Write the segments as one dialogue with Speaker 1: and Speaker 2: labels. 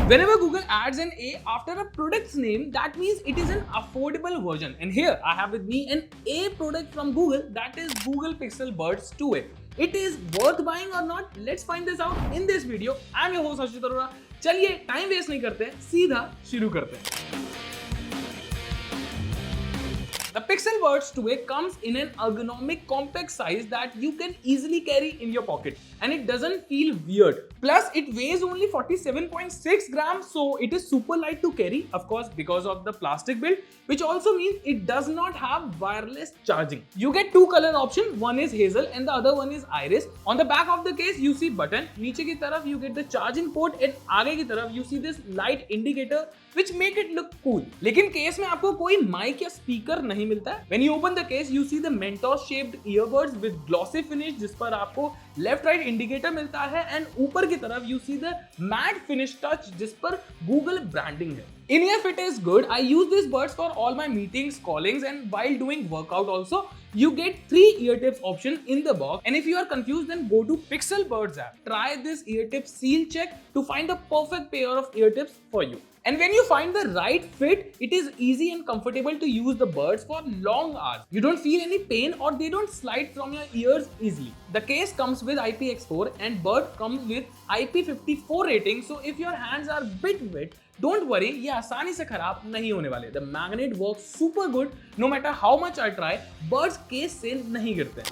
Speaker 1: Whenever Google adds an A after a product's name, that means it is an affordable version. And here I have with me an A product from Google, that is Google Pixel Buds 2A. It is worth buying or not? Let's find this out in this video. I'm your host Harshit Arora. चलिए time waste नहीं करते, सीधा शुरू करते हैं. The Pixel Buds 2A comes in an ergonomic compact size that you can easily carry in your pocket and it doesn't feel weird. Plus it weighs only 47.6 grams, so it is super light to carry, of course because of the plastic build, which also means it does not have wireless charging. You get two color options, one is hazel and the other one is iris. On the back of the case you see button, नीचे की तरफ you get the charging port and आगे की तरफ you see this light indicator which make it look cool. लेकिन case में आपको कोई माइक या स्पीकर नहीं मिलता है. When you open the case, you see the Mentos shaped earbuds with glossy finish जिस पर आपको लेफ्ट राइट इंडिकेटर मिलता है एंड ऊपर की तरफ you see the matte finish touch जिस पर Google branding है. In-ear fit is good. I use these buds for all my meetings, callings and while doing workout also. You get 3 ear tips option in the box, and if you are confused then go to Pixel Buds app. Try this ear tip seal check to find the perfect pair of ear tips for you. And when you find the right fit, it is easy and comfortable to use the buds for long hours. You don't feel any pain or they don't slide from your ears easily. The case comes with IPX4 and bud comes with IP54 rating, so if your hands are bit wet, don't worry, ये आसानी से खराब नहीं होने वाले. The magnet works super good. No matter how much I try, buds case से नहीं गिरते.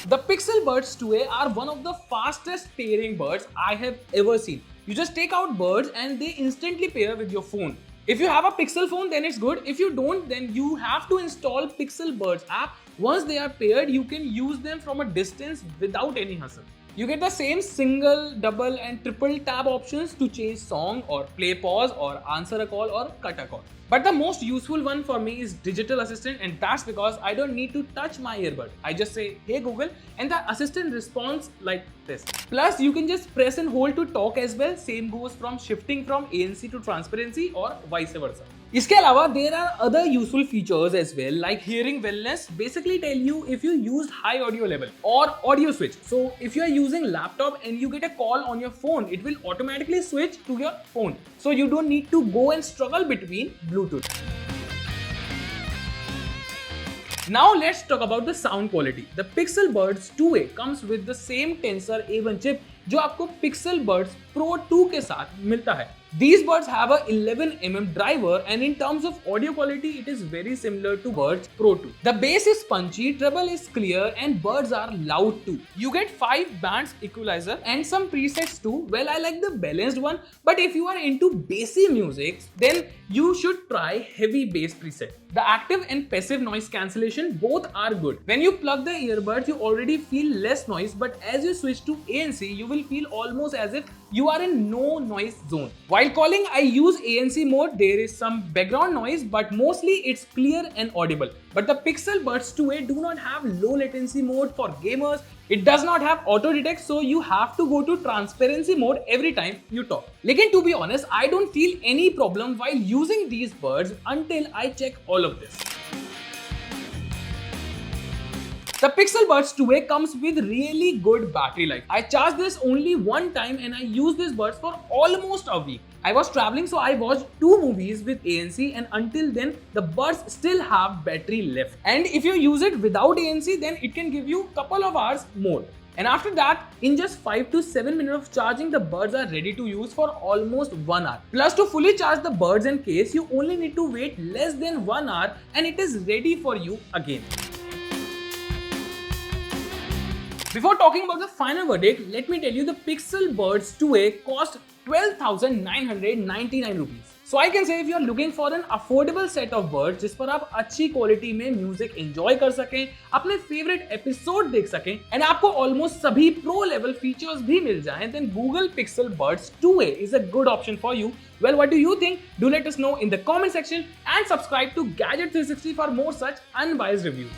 Speaker 1: The Pixel Buds 2A are one of the fastest pairing buds I have ever seen. You just take out buds and they instantly pair with your phone. If you have a Pixel phone, then it's good. If you don't, then you have to install Pixel Buds app. Once they are paired, you can use them from a distance without any hassle. You get the same single, double and triple tab options to change song or play pause or answer a call or cut a call. But the most useful one for me is Digital Assistant, and that's because I don't need to touch my earbud. I just say, hey Google, and the assistant responds like this. Plus you can just press and hold to talk as well. Same goes from shifting from ANC to transparency or vice versa. इसके अलावा there are other useful features as well, like hearing wellness basically tell you if you used high audio level or audio switch. So if you are using laptop and you get a call on your phone, it will automatically switch to your phone. So you don't need to go and struggle between Bluetooth. Now let's talk about the sound quality. The Pixel Buds 2A comes with the same Tensor A1 chip जो आपको Pixel Buds Pro 2 के साथ मिलता है. These buds have a 11mm driver and in terms of audio quality it is very similar to Buds Pro 2. The bass is punchy, treble is clear and buds are loud too. You get 5 bands equalizer and some presets too. Well, I like the balanced one, but if you are into bassy music then you should try heavy bass preset. The active and passive noise cancellation both are good. When you plug the earbuds you already feel less noise, but as you switch to ANC you will feel almost as if you are in no noise zone. While calling I use ANC mode, there is some background noise but mostly it's clear and audible. But the Pixel Buds 2A do not have low latency mode for gamers. It does not have auto detect, so you have to go to transparency mode every time you talk. Lekin to be honest, I don't feel any problem while using these buds until I check all of this. The Pixel Buds 2A comes with really good battery life. I charged this only one time and I used these buds for almost a week. I was traveling, so I watched 2 movies with ANC and until then the buds still have battery left. And if you use it without ANC, then it can give you couple of hours more. And after that, in just 5 to 7 minutes of charging, the buds are ready to use for almost 1 hour. Plus, to fully charge the buds and case, you only need to wait less than 1 hour and it is ready for you again. Before talking about the final verdict, let me tell you the Pixel Buds 2A cost 12,999 rupees. So I can say if you are looking for an affordable set of buds जिस पर आप अच्छी quality में music enjoy कर सकें, अपने favourite episode देख सकें एंड आपको ऑलमोस्ट सभी प्रो लेवल फीचर्स भी मिल जाएं, then Google Pixel Buds 2A is a good option for you. Well, what do you think? Do let us know in the comment section and subscribe to Gadget 360 for more such unbiased reviews.